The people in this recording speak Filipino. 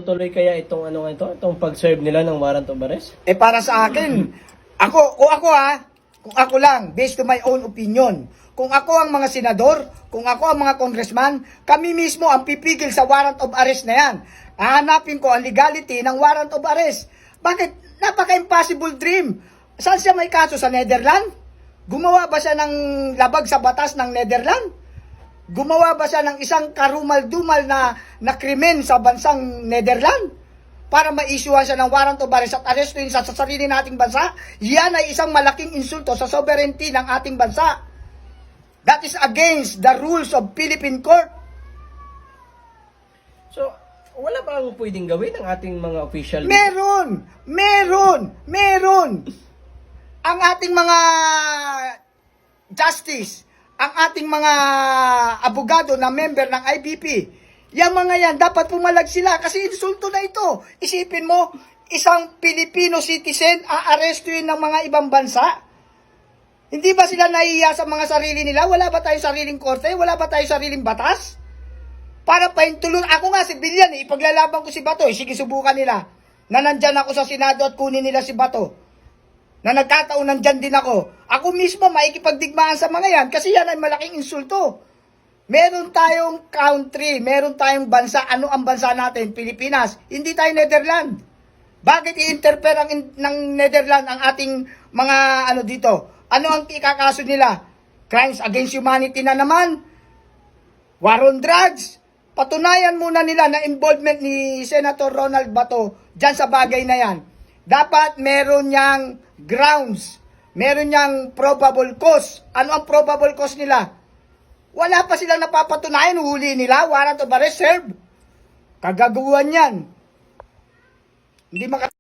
Tuloy kaya itong itong pag-serve nila ng warrant of arrest? Para sa akin, kung ako lang, based to my own opinion, kung ako ang mga senador, kung ako ang mga congressman, kami mismo ang pipigil sa warrant of arrest na yan. Hahanapin ko ang legality ng warrant of arrest. Bakit? Napaka-impossible dream. Saan siya may kaso? Sa Netherlands? Gumawa ba siya ng labag sa batas ng Netherlands? Gumawa ba siya ng isang karumal-dumal na krimen sa bansang Netherlands? Para ma-issuehan siya ng warrant of arrest at arrestuin sa sarili nating bansa? Yan ay isang malaking insulto sa sovereignty ng ating bansa. That is against the rules of Philippine court. So, wala ba ang pwedeng gawin ng ating mga official? Meron! Ang ating mga justice, ang ating mga abogado na member ng IBP, yung mga yan, dapat pumalag sila kasi insulto na ito. Isipin mo, isang Filipino citizen aarestuin ng mga ibang bansa? Hindi ba sila nahihiya sa mga sarili nila? Wala ba tayong sariling korte? Wala ba tayong sariling batas? Para pahintulot. Ako nga, civilian, ipaglalaban ko si Bato. Sige, subukan nila. Na nandyan ako sa Senado at kunin nila si Bato. Na nagkataon nandyan din ako. Ako mismo maikipagdigmaan sa mga yan kasi yan ay malaking insulto. Meron tayong country, meron tayong bansa. Ano ang bansa natin? Pilipinas. Hindi tayo Netherlands. Bakit i-interfere ng Netherlands ang ating mga dito? Ano ang ikakaso nila? Crimes against humanity na naman? War on drugs? Patunayan muna nila na involvement ni Senator Ronald Bato dyan sa bagay na yan. Dapat meron niyang grounds. Meron niyang probable cause. Ano ang probable cause nila? Wala pa silang napapatunayan. Huli nila. Warrant of arrest serve. Kagagawan yan. Hindi